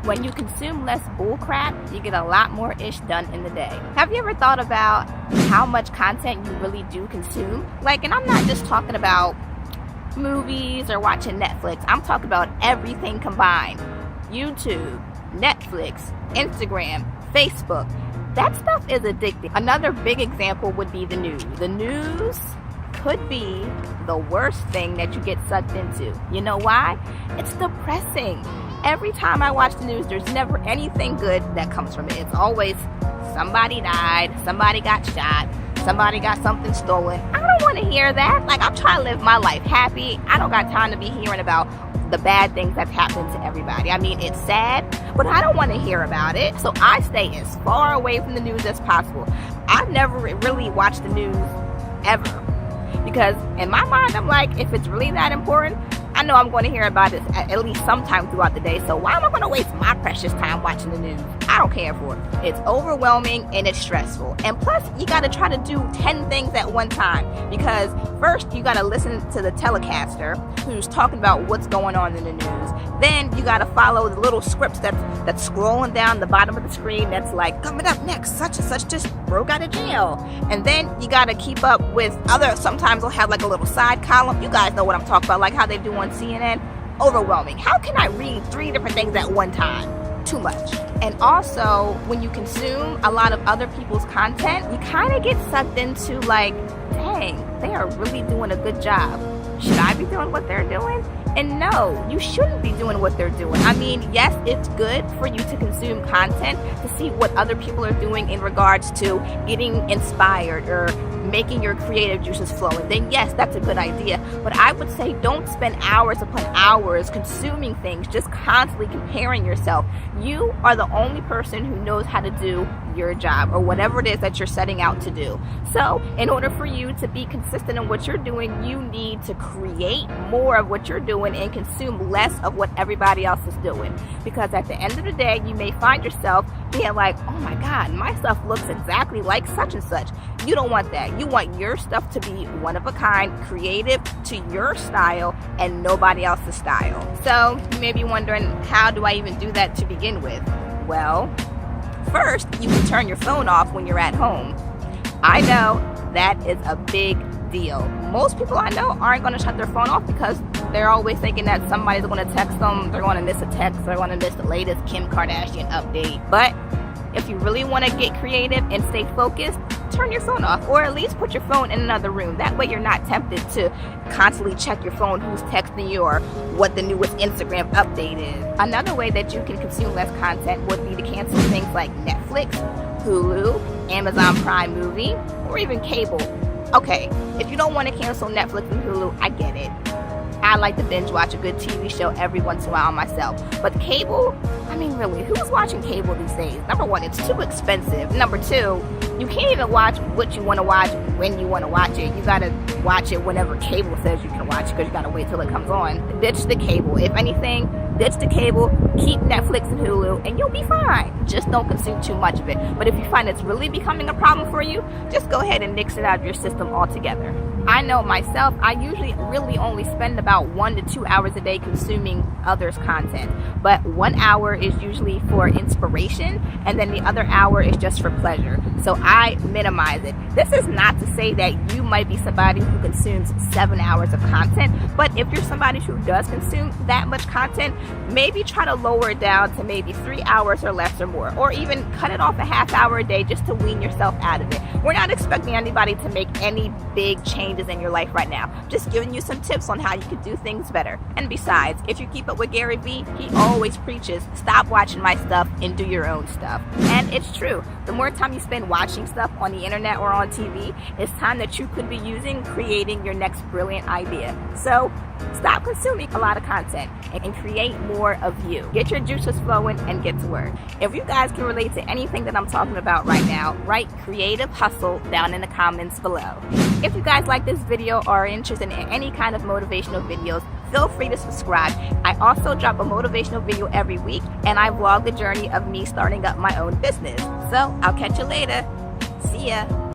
When you consume less bullcrap, you get a lot more ish done in the day. Have you ever thought about how much content you really do consume? And I'm not just talking about movies or watching Netflix. I'm talking about everything combined. YouTube, Netflix, Instagram, Facebook. That stuff is addicting. Another big example would be the news. The news could be the worst thing that you get sucked into. You know why? It's depressing. Every time I watch the news, there's never anything good that comes from it. It's always somebody died, somebody got shot, somebody got something stolen. I don't want to hear that. I'm trying to live my life happy. I don't got time to be hearing about the bad things that's happened to everybody. I mean, it's sad, but I don't want to hear about it. So I stay as far away from the news as possible. I've never really watched the news ever. Because in my mind, I'm like, if it's really that important, I know I'm going to hear about it at least sometime throughout the day. So why am I going to waste my precious time watching the news? I don't care for it. It's overwhelming and it's stressful. And plus, you got to try to do 10 things at one time. Because first, you got to listen to the telecaster who's talking about what's going on in the news. Then you got to follow the little scripts that's scrolling down the bottom of the screen that's like, coming up next, such and such just broke out of jail. And then you got to keep up with sometimes they'll have a little side column. You guys know what I'm talking about, like how they do on CNN. Overwhelming. How can I read 3 different things at one time? Too much. And also, when you consume a lot of other people's content, you kind of get sucked into dang, they are really doing a good job. Should I be doing what they're doing? And no, you shouldn't be doing what they're doing. I mean, yes, it's good for you to consume content to see what other people are doing in regards to getting inspired or making your creative juices flowing. Then yes, that's a good idea. But I would say don't spend hours upon hours consuming things, just constantly comparing yourself. You are the only person who knows how to do your job or whatever it is that you're setting out to do. So in order for you to be consistent in what you're doing, you need to create more of what you're doing and consume less of what everybody else is doing. Because at the end of the day, you may find yourself being like, oh my God, my stuff looks exactly like such and such. You don't want that. You want your stuff to be one of a kind, creative to your style and nobody else's style. So you may be wondering, how do I even do that to begin with? Well, first, you can turn your phone off when you're at home. I know that is a big deal. Most people I know aren't going to shut their phone off because they're always thinking that somebody's going to text them, they're going to miss a text, they're going to miss the latest Kim Kardashian update. But if you really want to get creative and stay focused, turn your phone off, or at least put your phone in another room. That way you're not tempted to constantly check your phone, who's texting you or what the newest Instagram update is. Another way that you can consume less content would be to cancel things like Netflix, Hulu, Amazon Prime Movie, or even cable. Okay, if you don't want to cancel Netflix and Hulu, I get it. I like to binge watch a good TV show every once in a while myself. But cable, I mean really, who's watching cable these days? Number one, it's too expensive. Number two, you can't even watch what you want to watch when you want to watch it. You gotta watch it whenever cable says you can watch it because you gotta wait till it comes on. Ditch the cable. If anything, ditch the cable, keep Netflix and Hulu, and you'll be fine. Just don't consume too much of it. But if you find it's really becoming a problem for you, just go ahead and nix it out of your system altogether. I know myself, I usually really only spend about 1 to 2 hours a day consuming others' content. But 1 hour is usually for inspiration, and then the other hour is just for pleasure. So I minimize it. This is not to say that you might be somebody who consumes 7 hours of content, but if you're somebody who does consume that much content, maybe try to lower it down to maybe 3 hours or less or more, or even cut it off a half hour a day just to wean yourself out of it. We're not expecting anybody to make any big changes in your life right now. Just giving you some tips on how you could do things better. And besides, if you keep up with Gary Vee, he always preaches, stop watching my stuff and do your own stuff. And it's true. The more time you spend watching stuff on the internet or on TV, it's time that you could be using creating your next brilliant idea. So stop consuming a lot of content and create more of you. Get your juices flowing and get to work. If you guys can relate to anything that I'm talking about right now, write creative hustle down in the comments below. If you guys like this video or are interested in any kind of motivational videos, feel free to subscribe. I also drop a motivational video every week, and I vlog the journey of me starting up my own business. So I'll catch you later. See ya.